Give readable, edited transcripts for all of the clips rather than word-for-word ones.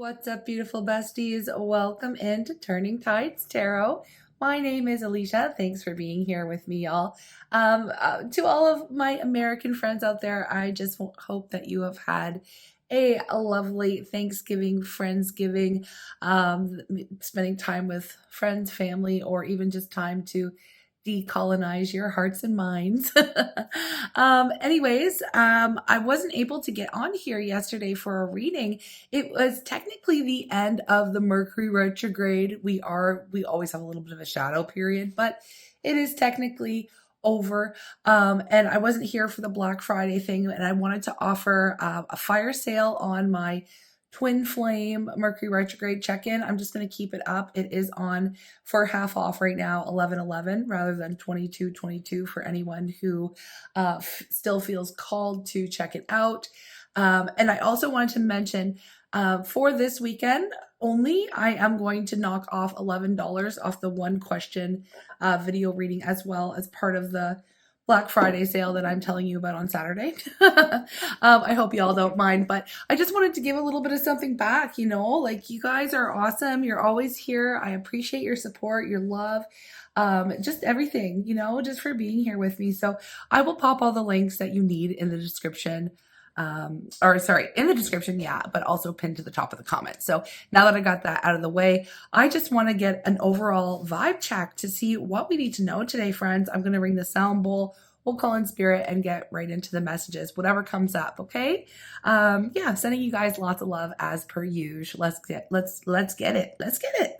What's up, beautiful besties? Welcome into Turning Tides Tarot. My name is Alicia. Thanks for being here with me, y'all. To all of my American friends out there, I just hope that you have had a lovely Thanksgiving, Friendsgiving, spending time with friends, family, or even just time to decolonize your hearts and minds. I wasn't able to get on here yesterday for a reading. It was technically the end of the Mercury retrograde. We always have a little bit of a shadow period, but it is technically over. And I wasn't here for the Black Friday thing, and I wanted to offer a fire sale on my Twin Flame Mercury retrograde check-in. I'm just going to keep it up. It is on for half off right now, 11/11 rather than 22/22 for anyone who still feels called to check it out. And I also wanted to mention for this weekend only, I am going to knock off $11 off the one question video reading as well as part of the Black Friday sale that I'm telling you about on Saturday. I hope y'all don't mind, but I just wanted to give a little bit of something back, like you guys are awesome. You're always here. I appreciate your support, your love, just everything, just for being here with me. So I will pop all the links that you need in the description. In the description, yeah, but also pinned to the top of the comment. So now that I got that out of the way, I just want to get an overall vibe check to see what we need to know today, friends. I'm going to ring the sound bowl. We'll call in spirit and get right into the messages, whatever comes up. Okay. Yeah. Sending you guys lots of love as per usual. Let's get it. Let's get it.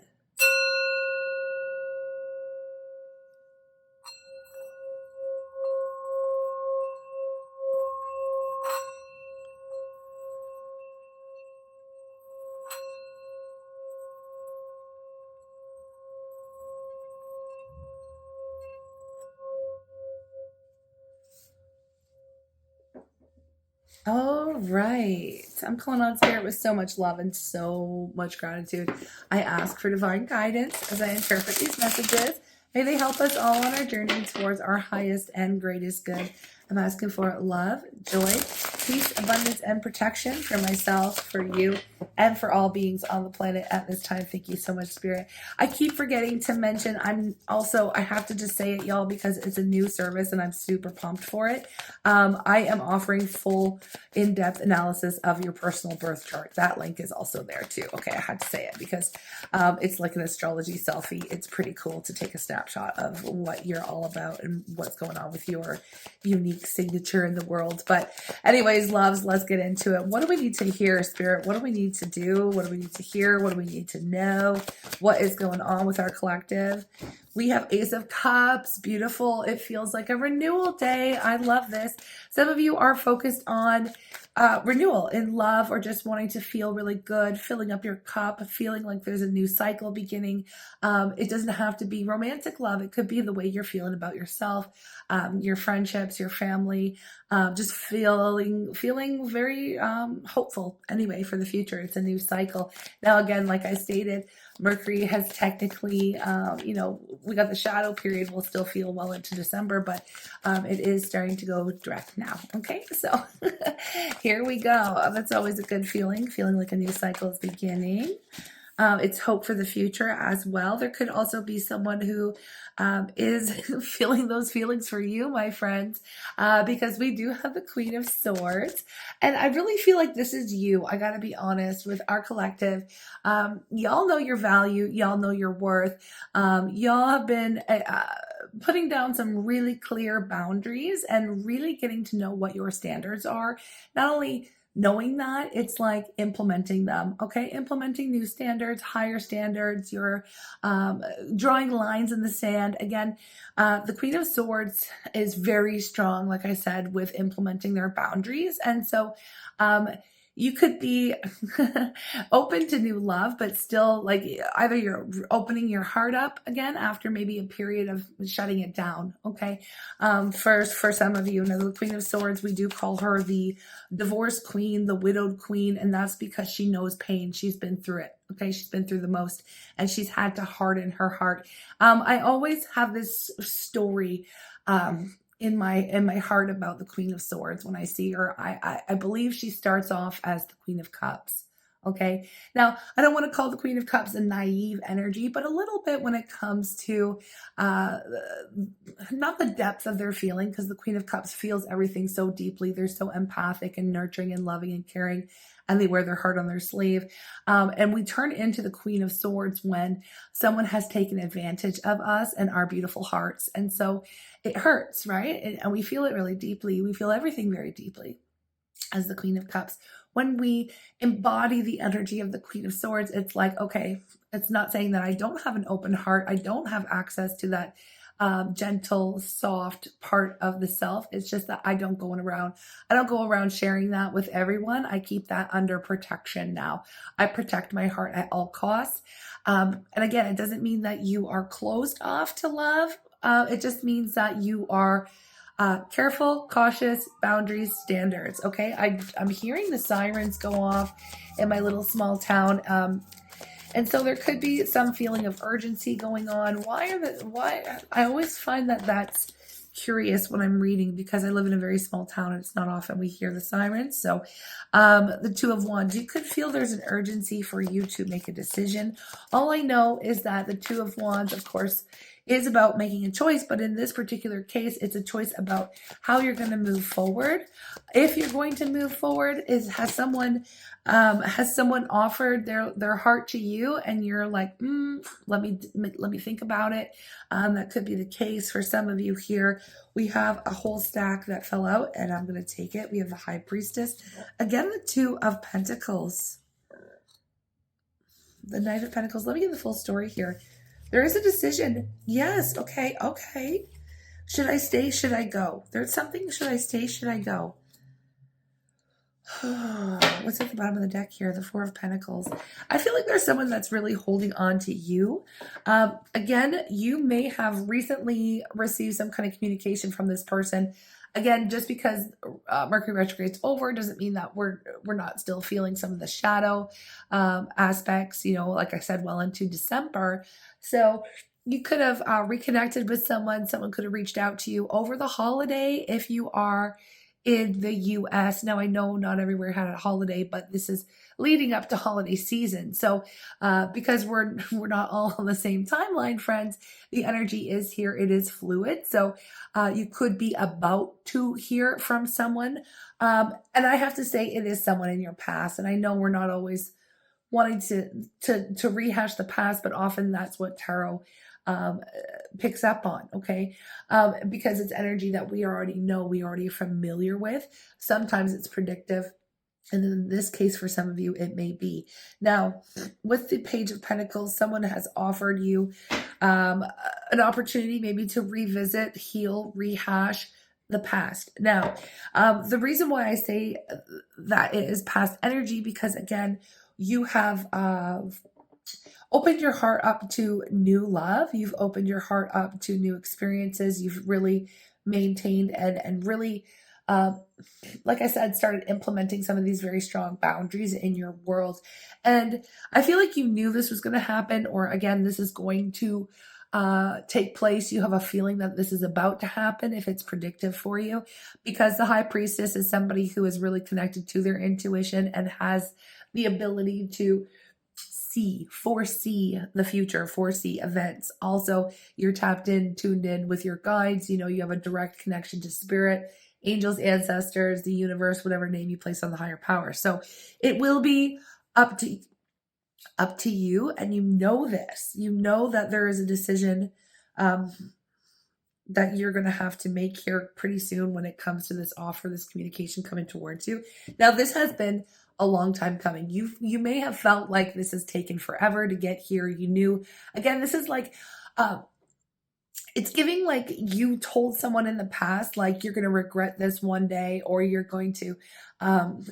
All right. I'm calling on spirit with so much love and so much gratitude. I ask for divine guidance as I interpret these messages. May they help us all on our journey towards our highest and greatest good. I'm asking for love, joy, peace, abundance, and protection for myself, for you, and for all beings on the planet at this time. Thank you so much, Spirit. I keep forgetting to mention, I have to just say it, y'all, because it's a new service and I'm super pumped for it. I am offering full in-depth analysis of your personal birth chart. That link is also there too. Okay, I had to say it because it's like an astrology selfie. It's pretty cool to take a snapshot of what you're all about and what's going on with your unique signature in the world. But anyways, loves, let's get into it. What do we need to hear, Spirit? What do we need to do? What do we need to hear? What do we need to know? What is going on with our collective? We have Ace of Cups. Beautiful. It feels like a renewal day. I love this. Some of you are focused on renewal in love, or just wanting to feel really good, filling up your cup, feeling like there's a new cycle beginning. It doesn't have to be romantic love. It could be the way you're feeling about yourself, your friendships, your family, just feeling very hopeful anyway for the future. It's a new cycle. Now, again, like I stated, Mercury has technically, we got the shadow period. We'll still feel well into December, but it is starting to go direct now. Okay, so here we go. That's always a good feeling like a new cycle is beginning. It's hope for the future as well. There could also be someone who is feeling those feelings for you, my friends, because we do have the Queen of Swords. And I really feel like this is you. I got to be honest with our collective. Y'all know your value. Y'all know your worth. Y'all have been putting down some really clear boundaries and really getting to know what your standards are. Not only knowing that, it's like implementing them. Okay, implementing new standards, higher standards. You're drawing lines in the sand. Again, the Queen of Swords is very strong, like I said, with implementing their boundaries. And so you could be open to new love, but still, like, either you're opening your heart up again after maybe a period of shutting it down. Okay. For some of you, the Queen of Swords, we do call her the divorced queen, the widowed queen. And that's because she knows pain. She's been through it. Okay. She's been through the most, and she's had to harden her heart. I always have this story, in my heart about the Queen of Swords when I see her. I believe she starts off as the Queen of Cups. Okay. Now, I don't want to call the Queen of Cups a naive energy, but a little bit when it comes to uh, not the depth of their feeling, because the Queen of Cups feels everything so deeply. They're so empathic and nurturing and loving and caring, and they wear their heart on their sleeve. And we turn into the Queen of Swords when someone has taken advantage of us and our beautiful hearts. And so it hurts, right? And we feel it really deeply. We feel everything very deeply as the Queen of Cups. When we embody the energy of the Queen of Swords, it's like, okay, it's not saying that I don't have an open heart. I don't have access to that gentle, soft part of the self. It's just that I don't go around sharing that with everyone. I keep that under protection now. I protect my heart at all costs. And again, it doesn't mean that you are closed off to love. It just means that you are careful, cautious, boundaries, standards. Okay, I'm hearing the sirens go off in my little small town, and so there could be some feeling of urgency going on. Why? I always find that that's curious when I'm reading, because I live in a very small town and it's not often we hear the sirens. So, the Two of Wands, you could feel there's an urgency for you to make a decision. All I know is that the Two of Wands, of course, is about making a choice, but in this particular case, it's a choice about how you're going to move forward. If you're going to move forward, has someone offered their heart to you, and you're like, let me think about it. That could be the case for some of you here. We have a whole stack that fell out, and I'm going to take it. We have the High Priestess, again, the Two of Pentacles, the Knight of Pentacles. Let me get the full story here. There is a decision. Yes. Okay. Okay. Should I stay? Should I go? There's something. Should I stay? Should I go? What's at the bottom of the deck here? The Four of Pentacles. I feel like there's someone that's really holding on to you. Again, you may have recently received some kind of communication from this person. Again, just because Mercury retrograde's over doesn't mean that we're not still feeling some of the shadow aspects, like I said, well into December. So you could have reconnected with someone. Someone could have reached out to you over the holiday if you are in the US. Now, I know not everywhere had a holiday, but this is leading up to holiday season. So because we're not all on the same timeline, friends, the energy is here. It is fluid. So you could be about to hear from someone. And I have to say, it is someone in your past. And I know we're not always wanting to rehash the past, but often that's what tarot picks up on, okay? Because it's energy that we already know, we already are familiar with. Sometimes it's predictive. And in this case, for some of you, it may be. Now, with the Page of Pentacles, someone has offered you an opportunity maybe to revisit, heal, rehash the past. Now, the reason why I say that it is past energy, because again, you have opened your heart up to new love. You've opened your heart up to new experiences. You've really maintained and really, like I said, started implementing some of these very strong boundaries in your world. And I feel like you knew this was going to happen, or again, this is going to take place. You have a feeling that this is about to happen if it's predictive for you, because the High Priestess is somebody who is really connected to their intuition and has the ability to foresee the future, foresee events. Also, you're tapped in, tuned in with your guides. You have a direct connection to spirit, angels, ancestors, the universe, whatever name you place on the higher power. So it will be up to you, and this. You know that there is a decision that you're going to have to make here pretty soon when it comes to this offer, this communication coming towards you. Now, this has been a long time coming. You may have felt like this has taken forever to get here. You knew, again, this is like, it's giving like you told someone in the past, like you're going to regret this one day, or you're going to, I'm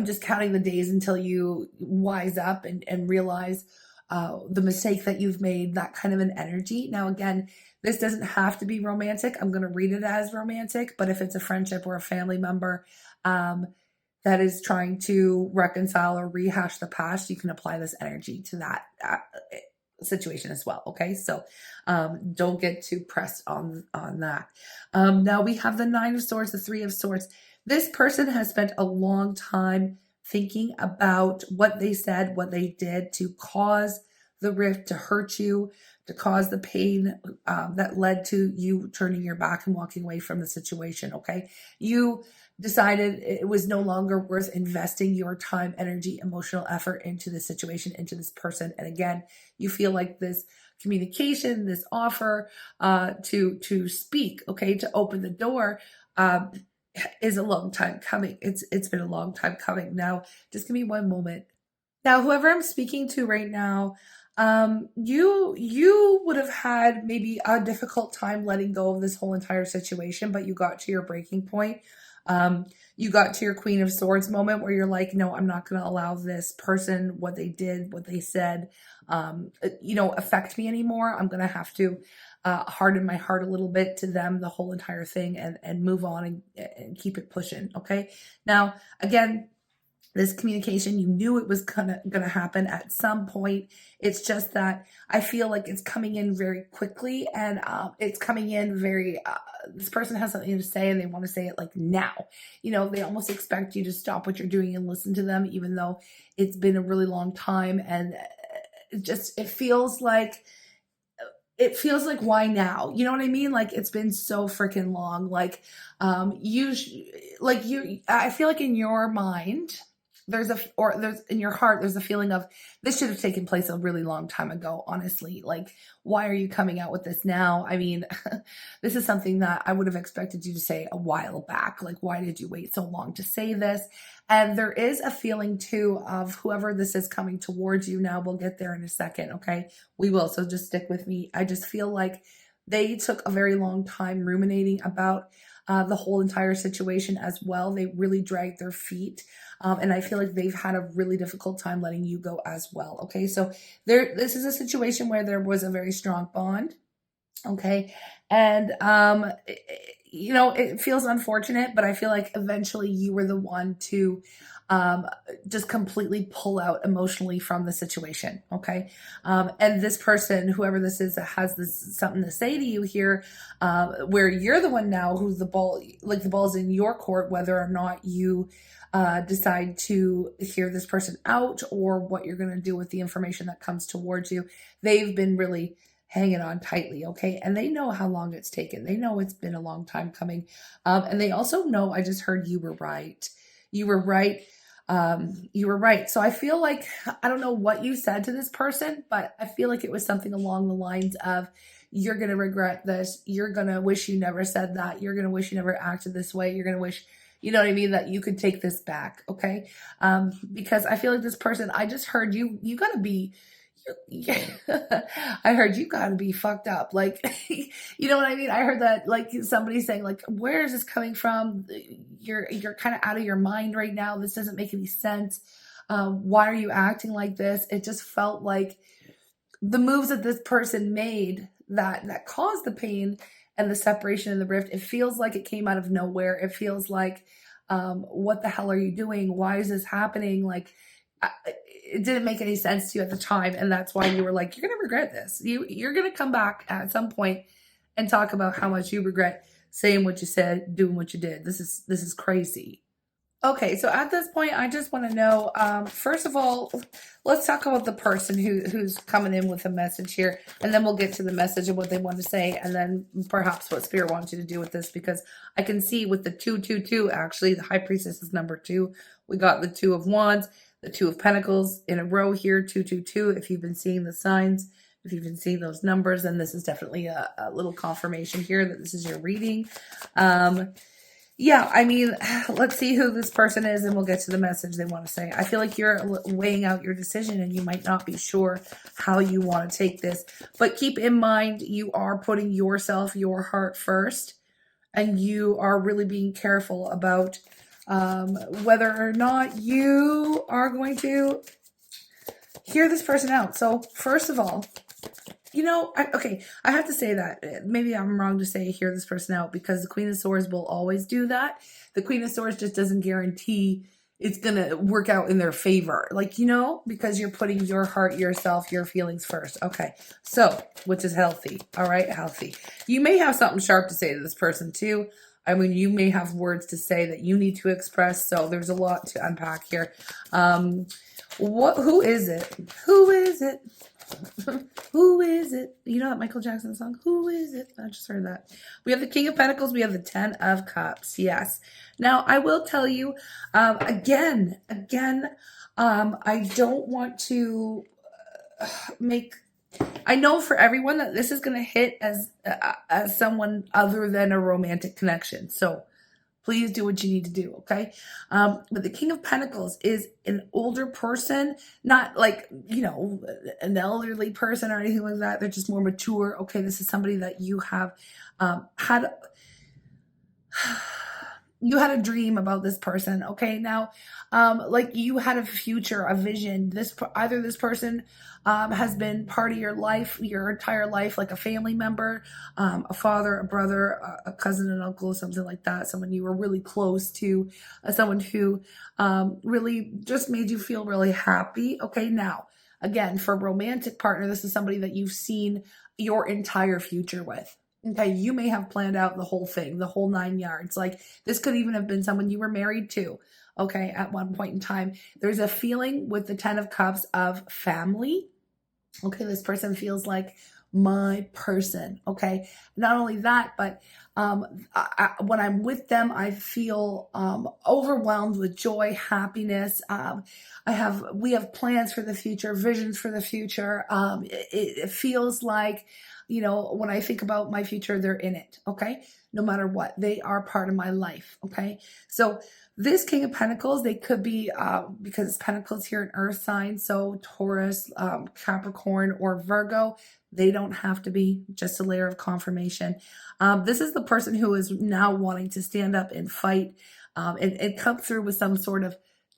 just counting the days until you wise up and realize the mistake that you've made, that kind of an energy. Now, again, this doesn't have to be romantic. I'm going to read it as romantic, but if it's a friendship or a family member that is trying to reconcile or rehash the past, you can apply this energy to that situation as well. Okay, so don't get too pressed on that. Now we have the Nine of Swords, the Three of Swords. This person has spent a long time thinking about what they said, what they did to cause the rift, to hurt you, to cause the pain that led to you turning your back and walking away from the situation. Okay. You decided it was no longer worth investing your time, energy, emotional effort into this situation, into this person. And again, you feel like this communication, this offer to speak, okay, to open the door, is a long time coming. It's been a long time coming. Now, just give me one moment. Now, whoever I'm speaking to right now, you would have had maybe a difficult time letting go of this whole entire situation, but you got to your breaking point. You got to your Queen of Swords moment where you're like, no, I'm not going to allow this person, what they did, what they said, affect me anymore. I'm going to have to harden my heart a little bit to them, the whole entire thing, and move on and keep it pushing. Okay. Now, again, this communication, you knew it was gonna happen at some point. It's just that I feel like it's coming in very quickly, and it's coming in very, this person has something to say and they want to say it like now. They almost expect you to stop what you're doing and listen to them, even though it's been a really long time. And it feels like, why now? You know what I mean? Like, it's been so freaking long. Like, I feel like in your mind, there's in your heart, there's a feeling of this should have taken place a really long time ago, honestly. Like, why are you coming out with this now? I mean, this is something that I would have expected you to say a while back. Like, why did you wait so long to say this? And there is a feeling too of whoever this is coming towards you now. We'll get there in a second. Okay. We will. So just stick with me. I just feel like they took a very long time ruminating about the whole entire situation as well. They really dragged their feet. And I feel like they've had a really difficult time letting you go as well. Okay. So this is a situation where there was a very strong bond. Okay. And, it feels unfortunate, but I feel like eventually you were the one to just completely pull out emotionally from the situation. Okay. And this person, whoever this is, that has something to say to you here, where you're the one now who's the ball's in your court, whether or not you decide to hear this person out or what you're going to do with the information that comes towards you. They've been really hanging on tightly. Okay. And they know how long it's taken. They know it's been a long time coming. And they also know, I just heard you were right. You were right. You were right. So I feel like, I don't know what you said to this person, but I feel like it was something along the lines of, you're going to regret this. You're going to wish you never said that. You're going to wish you never acted this way. You're going to wish, you know what I mean, that you could take this back. Okay. Because I feel like this person, I just heard you got to be, I heard you gotta be fucked up. Like, you know what I mean? I heard that, like, somebody saying, like, where is this coming from? You're kind of out of your mind right now. This doesn't make any sense. Why are you acting like this? It just felt like the moves that this person made that caused the pain and the separation and the rift. It feels like it came out of nowhere. It feels like, what the hell are you doing? Why is this happening? Like, it didn't make any sense to you at the time, and that's why you were like, you're gonna regret this. You're gonna come back at some point and talk about how much you regret saying what you said, doing what you did. This is crazy. Okay, so at this point, I just want to know, first of all, let's talk about the person who's coming in with a message here, and then we'll get to the message and what they want to say, and then perhaps what Spirit wants you to do with this, because I can see with the 222, actually, the High Priestess is number 2. We got the 2 of Wands, the 2 of Pentacles in a row here, 222. If you've been seeing the signs, if you've been seeing those numbers, then this is definitely a little confirmation here that this is your reading. Yeah, I mean, let's see who this person is, and we'll get to the message they want to say. I feel like you're weighing out your decision, and you might not be sure how you want to take this. But keep in mind, you are putting yourself, your heart first, and you are really being careful about whether or not you are going to hear this person out. So first of all, I have to say that maybe I'm wrong to say hear this person out, because the Queen of Swords will always do that. The Queen of Swords just doesn't guarantee it's going to work out in their favor. Like, because you're putting your heart, yourself, your feelings first. Okay. So, which is healthy. All right. Healthy. You may have something sharp to say to this person too. I mean, you may have words to say that you need to express. So there's a lot to unpack here. Who is it? Who is it? Who is it? You know that Michael Jackson song? Who is it? I just heard that. We have the King of Pentacles. We have the Ten of Cups. Yes. Now, I will tell you, again, I don't want to make... I know for everyone that this is going to hit as someone other than a romantic connection. So please do what you need to do, okay? But the King of Pentacles is an older person, not like, you know, an elderly person or anything like that. They're just more mature. Okay, this is somebody that you have had... You had a dream about this person, okay? Now, like you had a future, a vision. Either this person has been part of your life, your entire life, like a family member, a father, a brother, a cousin, an uncle, something like that. Someone you were really close to, someone who really just made you feel really happy. Okay, now, again, for a romantic partner, this is somebody that you've seen your entire future with. Okay, you may have planned out the whole thing, the whole 9 yards. Like this could even have been someone you were married to, okay, at one point in time. There's a feeling with the Ten of Cups of family. Okay, this person feels like my person, okay? Not only that, but when I'm with them, I feel overwhelmed with joy, happiness. We have plans for the future, visions for the future. It feels like, you know, when I think about my future, they're in it, okay? No matter what, they are part of my life, okay? So this King of Pentacles, they could be, because Pentacles here in Earth sign, so Taurus, Capricorn, or Virgo. They don't have to be, just a layer of confirmation. This is the person who is now wanting to stand up and fight and come through with some sort of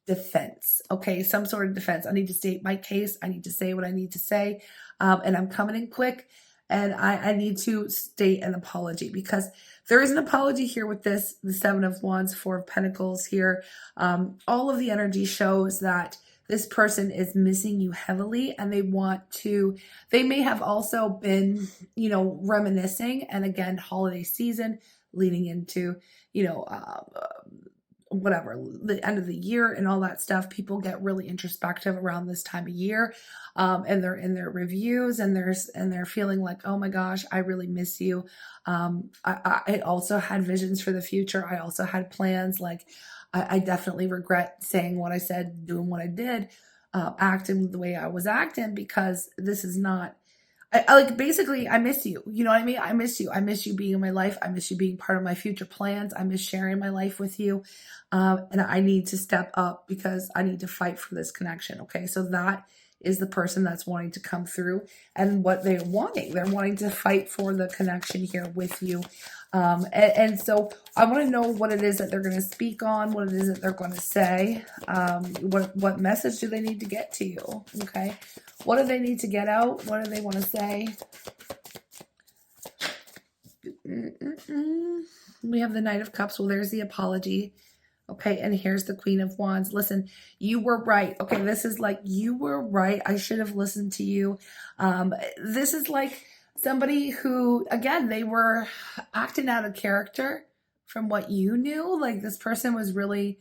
defense, okay? Some sort of defense. I need to state my case. I need to say what I need to say, and I'm coming in quick. And I need to state an apology because there is an apology here with this, the Seven of Wands, Four of Pentacles here. All of the energy shows that this person is missing you heavily and they may have also been, you know, reminiscing. And again, holiday season leading into, you know, whatever, the end of the year and all that stuff. People get really introspective around this time of year. And they're in their reviews and they're feeling like, oh my gosh, I really miss you. I also had visions for the future. I also had plans. Like I definitely regret saying what I said, doing what I did, acting the way I was acting, because this is not, I like, basically, I miss you. You know what I mean? I miss you. I miss you being in my life. I miss you being part of my future plans. I miss sharing my life with you. And I need to step up because I need to fight for this connection. Okay. So that is the person that's wanting to come through and what they're wanting. They're wanting to fight for the connection here with you. And so I want to know what it is that they're going to speak on, what it is that they're going to say, what message do they need to get to you, okay? What do they need to get out? What do they want to say? We have the Knight of Cups. Well, there's the apology. Okay, and here's the Queen of Wands. Listen, you were right. Okay, this is like, you were right. I should have listened to you. This is like somebody who, again, they were acting out of character from what you knew. Like this person was really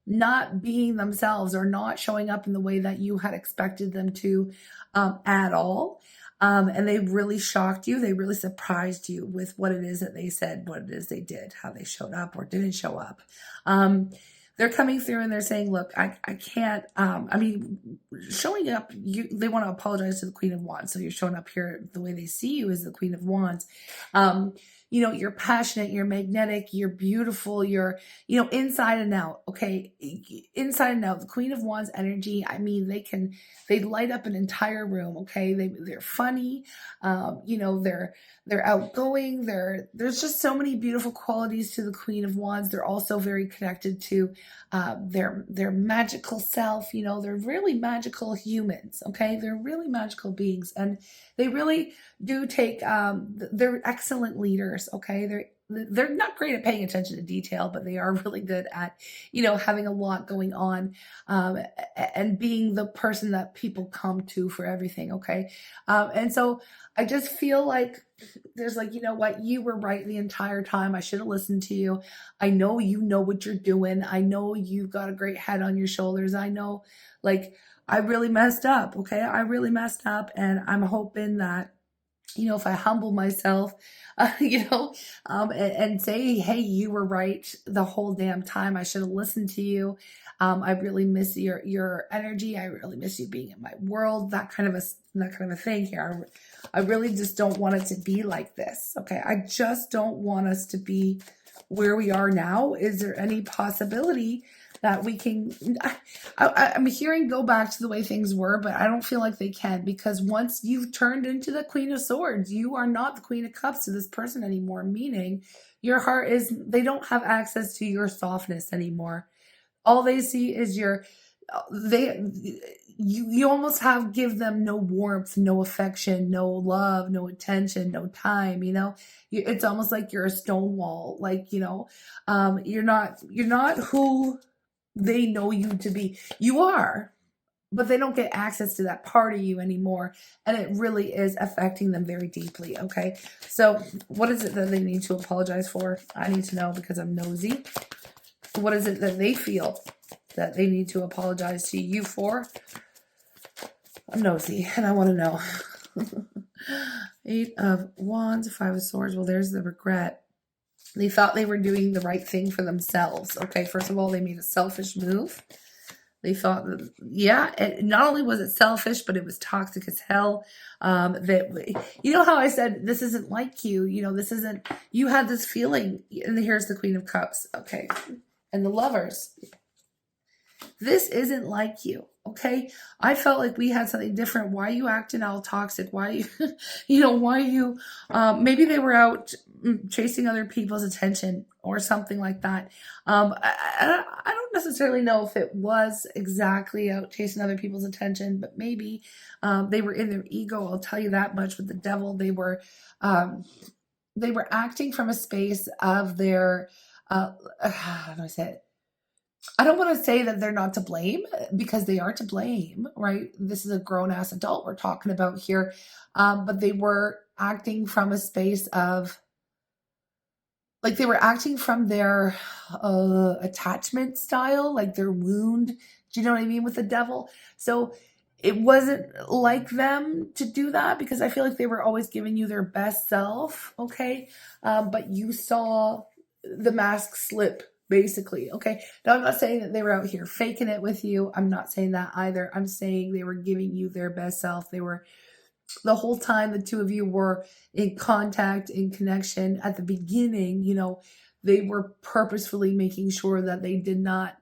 not being themselves or not showing up in the way that you had expected them to at all. And they really shocked you. They really surprised you with what it is that they said, what it is they did, how they showed up or didn't show up. They're coming through and they're saying, look, I can't, I mean, showing up, they want to apologize to the Queen of Wands. So you're showing up here, the way they see you is the Queen of Wands. You know, you're passionate, you're magnetic, you're beautiful, you're, you know, inside and out. Okay. Inside and out, the Queen of Wands energy. I mean, they light up an entire room. Okay. They're funny. You know, they're outgoing. There's just so many beautiful qualities to the Queen of Wands. They're also very connected to, their magical self. You know, they're really magical humans. Okay. They're really magical beings, and they really do take, they're excellent leaders. Okay. They're they're not great at paying attention to detail, but they are really good at, having a lot going on, and being the person that people come to for everything. Okay. And so I just feel like there's like, you know what, you were right the entire time. I should have listened to you. I know you know what you're doing. I know you've got a great head on your shoulders. I know, like, I really messed up. Okay. I really messed up. And I'm hoping that, if I humble myself, and say, hey, you were right the whole damn time. I should have listened to you. I really miss your energy. I really miss you being in my world. That kind of a thing here. I really just don't want it to be like this. Okay, I just don't want us to be where we are now. Is there any possibility that we can? I'm hearing go back to the way things were, but I don't feel like they can, because once you've turned into the Queen of Swords, you are not the Queen of Cups to this person anymore, meaning your heart they don't have access to your softness anymore. All they see is you almost give them no warmth, no affection, no love, no attention, no time. It's almost like you're a stone wall. Like, you're not who they know you to be. You are, but they don't get access to that part of you anymore. And it really is affecting them very deeply. Okay. So what is it that they need to apologize for? I need to know, because I'm nosy. What is it that they feel that they need to apologize to you for? I'm nosy and I want to know. 8 of Wands, 5 of Swords. Well, there's the regret. They thought they were doing the right thing for themselves. Okay, first of all, they made a selfish move. They thought that, not only was it selfish, but it was toxic as hell. How I said, this isn't like you. This isn't, you had this feeling, and here's the Queen of Cups. Okay, and the Lovers. This isn't like you. Okay, I felt like we had something different. Why are you acting all toxic? Why why you, maybe they were out chasing other people's attention or something like that. I don't necessarily know if it was exactly out chasing other people's attention, but maybe they were in their ego. I'll tell you that much. With the Devil, they were acting from a space of their, how do I say it? I don't want to say that they're not to blame, because they are to blame, right? This is a grown-ass adult we're talking about here. But they were acting from a space of, like, they were acting from their attachment style, like their wound. Do you know what I mean with the Devil? So it wasn't like them to do that, because I feel like they were always giving you their best self, okay? But you saw the mask slip, basically, okay? Now, I'm not saying that they were out here faking it with you. I'm not saying that either. I'm saying they were giving you their best self. They were, the whole time the two of you were in contact, in connection at the beginning, they were purposefully making sure that they did not,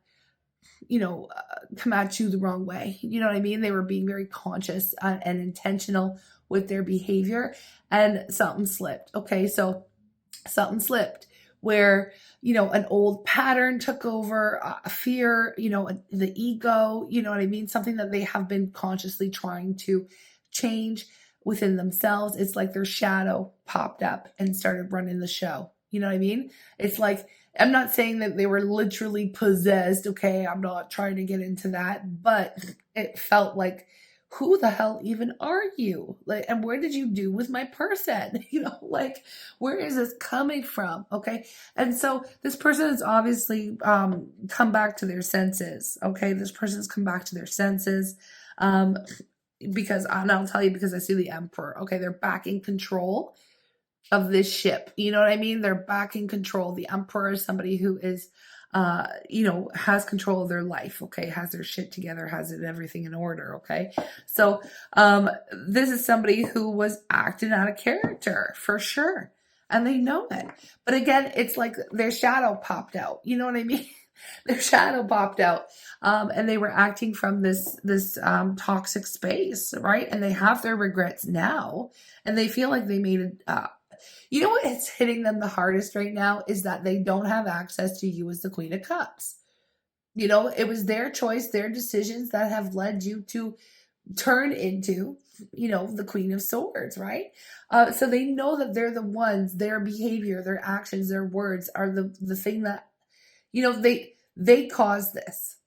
come at you the wrong way. You know what I mean? They were being very conscious and intentional with their behavior, and something slipped. Okay, so something slipped where, an old pattern took over, fear, the ego, you know what I mean? Something that they have been consciously trying to change within themselves. It's like their shadow popped up and started running the show. You know what I mean? It's like, I'm not saying that they were literally possessed. Okay, I'm not trying to get into that, but it felt like, who the hell even are you? Like, and where did you do with my person? Like, where is this coming from? Okay. And so this person has obviously come back to their senses. Okay. This person's come back to their senses. Because, and I'll tell you, because I see the Emperor. Okay. They're back in control of this ship. You know what I mean? They're back in control. The Emperor is somebody who is, has control of their life. Okay. Has their shit together, has it everything in order. Okay. So, this is somebody who was acting out of character for sure. And they know it. But again, it's like their shadow popped out. You know what I mean? Their shadow popped out. And they were acting from this toxic space, right? And they have their regrets now, and they feel like they made it, you know what is hitting them the hardest right now is that they don't have access to you as the Queen of Cups. It was their choice, their decisions that have led you to turn into, the Queen of Swords, right? So they know that they're the ones, their behavior, their actions, their words are the thing that, they cause this.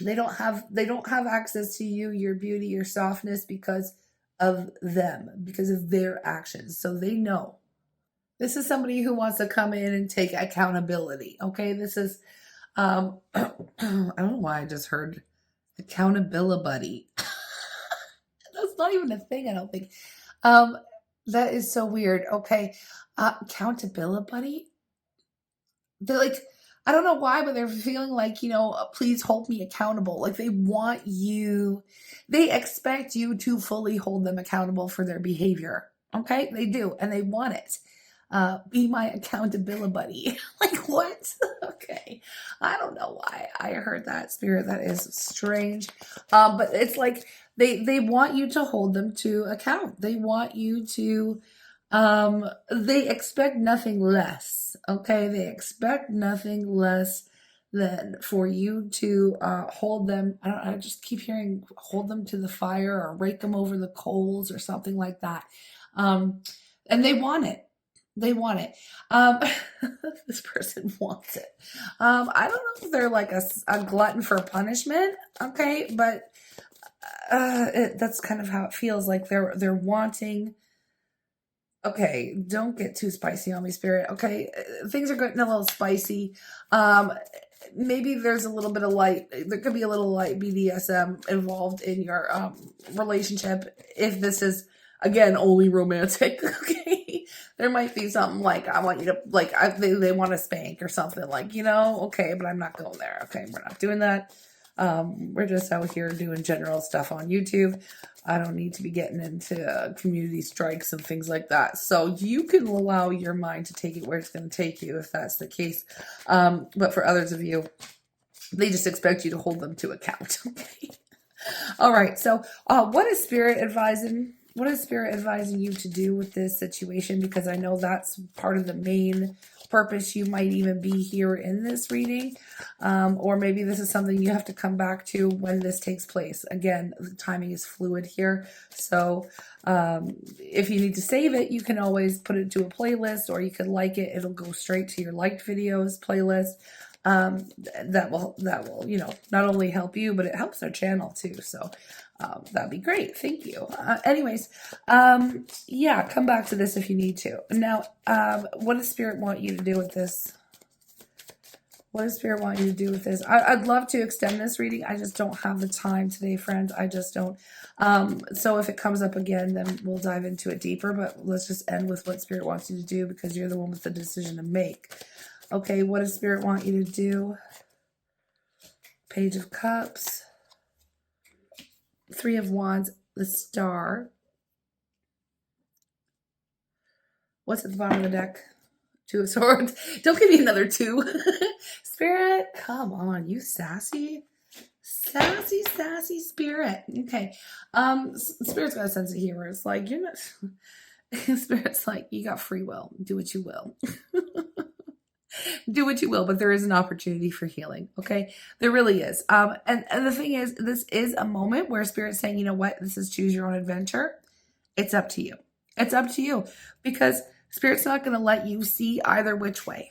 They don't have access to you, your beauty, your softness because of them, because of their actions. So they know. This is somebody who wants to come in and take accountability. Okay. This is I don't know why I just heard accountability. That's not even a thing, I don't think. Um, that is so weird. Okay. Accountability buddy. They're like, I don't know why, but they're feeling like, please hold me accountable. Like they want you, they expect you to fully hold them accountable for their behavior. Okay. They do. And they want it. Be my accountability buddy. Like what? Okay. I don't know why I heard that, spirit. That is strange. But it's like they want you to hold them to account. They want you to they expect nothing less. Okay. They expect nothing less than for you to hold them. I just keep hearing hold them to the fire or rake them over the coals or something like that. And they want it. They want it. Um, this person wants it. I don't know if they're like a glutton for punishment. Okay. But that's kind of how it feels like they're wanting. Okay, don't get too spicy on me, spirit. Okay, things are getting a little spicy. Um, maybe there's a little bit of light. There could be a little light BDSM involved in your relationship. If this is again only romantic, okay, there might be something like I want you to like they want to spank or something like okay, but I'm not going there. Okay, we're not doing that. We're just out here doing general stuff on YouTube. I don't need to be getting into community strikes and things like that. So you can allow your mind to take it where it's going to take you if that's the case. But for others of you, they just expect you to hold them to account. Okay. All right. So what is Spirit advising? What is Spirit advising you to do with this situation? Because I know that's part of the main purpose you might even be here in this reading. Or maybe this is something you have to come back to when this takes place. Again, the timing is fluid here. So if you need to save it, you can always put it to a playlist or you can like it. It'll go straight to your liked videos playlist. That will, not only help you, but it helps our channel too. So that'd be great. Thank you. Anyways, yeah, come back to this if you need to. Now, what does Spirit want you to do with this? What does Spirit want you to do with this? I'd love to extend this reading. I just don't have the time today, friends. I just don't. So if it comes up again, then we'll dive into it deeper. But let's just end with what Spirit wants you to do because you're the one with the decision to make. Okay, what does Spirit want you to do? Page of Cups. Three of Wands. The Star. What's at the bottom of the deck? Two of Swords. Don't give me another two. Spirit, come on. You sassy. Sassy, sassy Spirit. Okay. Spirit's got a sense of humor. It's like, you're not... Spirit's like, you got free will. Do what you will. Do what you will, but there is an opportunity for healing. Okay. There really is. And the thing is, this is a moment where Spirit's saying, you know what? This is choose your own adventure. It's up to you. It's up to you because Spirit's not going to let you see either which way.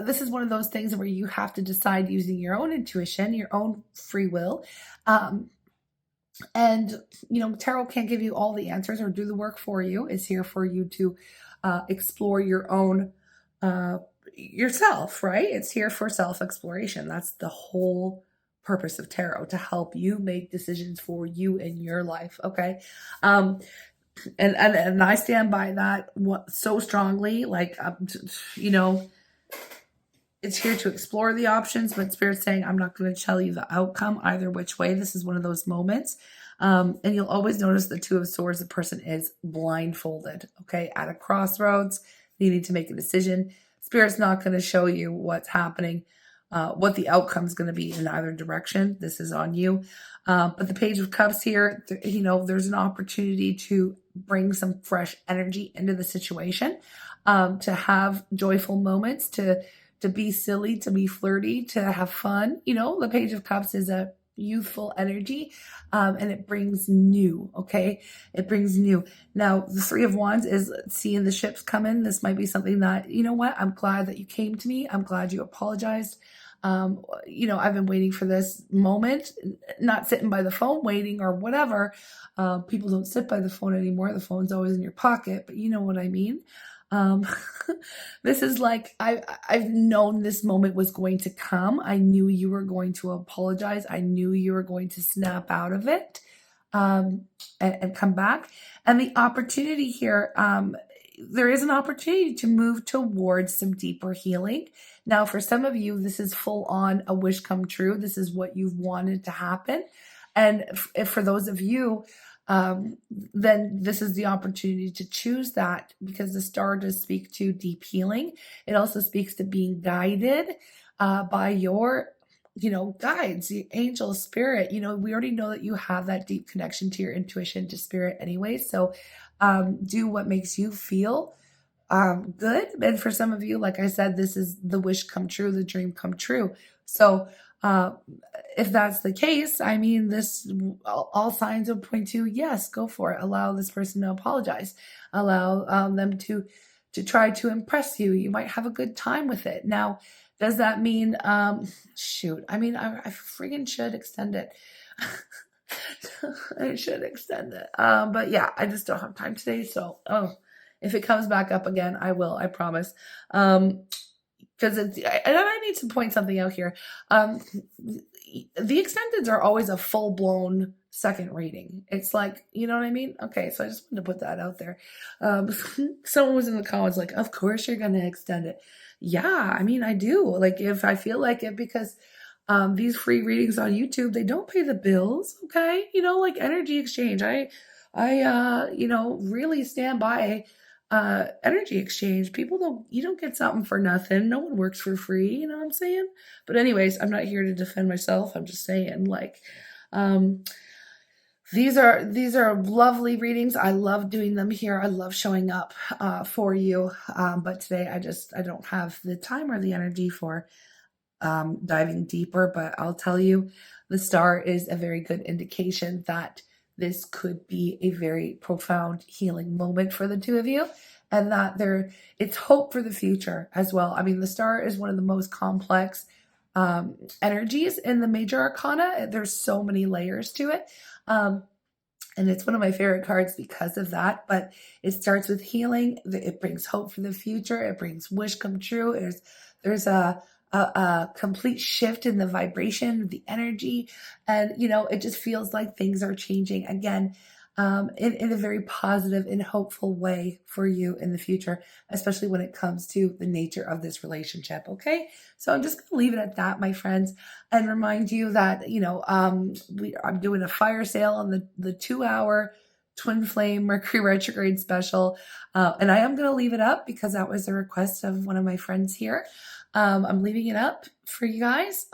This is one of those things where you have to decide using your own intuition, your own free will. And, tarot can't give you all the answers or do the work for you. It's here for you to explore your own yourself, right? It's here for self-exploration. That's the whole purpose of tarot, to help you make decisions for you in your life. Okay. And I stand by that so strongly. Like, it's here to explore the options, but Spirit's saying, I'm not going to tell you the outcome either which way. This is one of those moments. And you'll always notice the Two of Swords, the person is blindfolded, okay, at a crossroads, needing to make a decision. Spirit's not going to show you what's happening, what the outcome is going to be in either direction. This is on you. But the Page of Cups here, there's an opportunity to bring some fresh energy into the situation, to have joyful moments, to be silly, to be flirty, to have fun. The Page of Cups is a youthful energy, and it brings new, okay? It brings new. Now, the Three of Wands is seeing the ships come in. This might be something that, you know what, I'm glad that you came to me. I'm glad you apologized. I've been waiting for this moment, not sitting by the phone waiting or whatever. People don't sit by the phone anymore. The phone's always in your pocket, but you know what I mean. Um, this is like, I've known this moment was going to come. I knew you were going to apologize. I knew you were going to snap out of it, and come back. And the opportunity here, there is an opportunity to move towards some deeper healing. Now, for some of you, this is full on a wish come true. This is what you've wanted to happen. And if for those of you, then this is the opportunity to choose that, because the star does speak to deep healing. It also speaks to being guided by your guides, the angel spirit. We already know that you have that deep connection to your intuition, to spirit anyway. So do what makes you feel good. And for some of you, like I said, this is the wish come true, the dream come true. So if that's the case, I mean, this all signs would point to yes, go for it. Allow this person to apologize. Allow them to try to impress you. You might have a good time with it. Now, does that mean shoot? I mean, I friggin' should extend it. I should extend it. But yeah, I just don't have time today. So if it comes back up again, I will. I promise. Because I need to point something out here. The extendeds are always a full-blown second reading. It's like, you know what I mean? Okay, so I just wanted to put that out there. Someone was in the comments like, of course you're going to extend it. Yeah, I mean, I do. Like, if I feel like it, because these free readings on YouTube, they don't pay the bills, okay? Like energy exchange. I really stand by energy exchange. You don't get something for nothing. No one works for free, you know what I'm saying? But anyways, I'm not here to defend myself. I'm just saying, like, these are lovely readings. I love doing them here. I love showing up for you. But today I don't have the time or the energy for diving deeper. But I'll tell you, the star is a very good indication that this could be a very profound healing moment for the two of you, and that it's hope for the future as well. I mean, the star is one of the most complex energies in the major arcana. There's so many layers to it. And it's one of my favorite cards because of that. But it starts with healing. It brings hope for the future. It brings wish come true. There's a complete shift in the vibration, the energy, and it just feels like things are changing again, in a very positive and hopeful way for you in the future, especially when it comes to the nature of this relationship. Okay, so I'm just going to leave it at that, my friends, and remind you that I'm doing a fire sale on the 2-hour Twin Flame Mercury retrograde special, and I am going to leave it up because that was a request of one of my friends here. I'm leaving it up for you guys.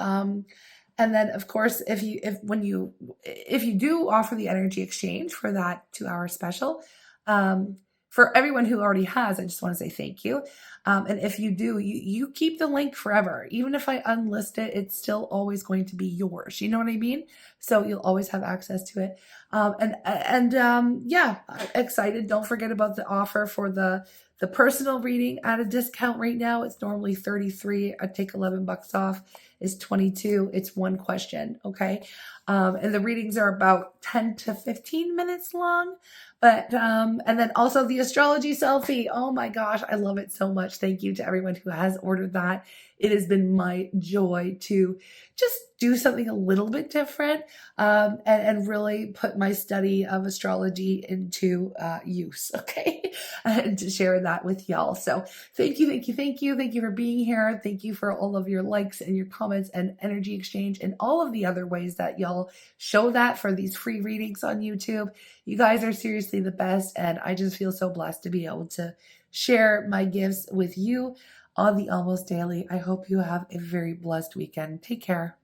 And then of course, if you do offer the energy exchange for that 2-hour special, for everyone who already has, I just want to say thank you. And if you do, you keep the link forever. Even if I unlist it, it's still always going to be yours. You know what I mean? So you'll always have access to it. Yeah, excited. Don't forget about the offer for the personal reading at a discount right now. It's normally $33. I take $11 off. It's $22. It's one question. Okay. And the readings are about 10 to 15 minutes long. But, and then also the astrology selfie. Oh my gosh, I love it so much. Thank you to everyone who has ordered that. It has been my joy to just do something a little bit different, and really put my study of astrology into use, okay? And to share that with y'all. So thank you, thank you, thank you. Thank you for being here. Thank you for all of your likes and your comments and energy exchange and all of the other ways that y'all show that for these free readings on YouTube. You guys are seriously the best, and I just feel so blessed to be able to share my gifts with you on the Almost Daily. I hope you have a very blessed weekend. Take care.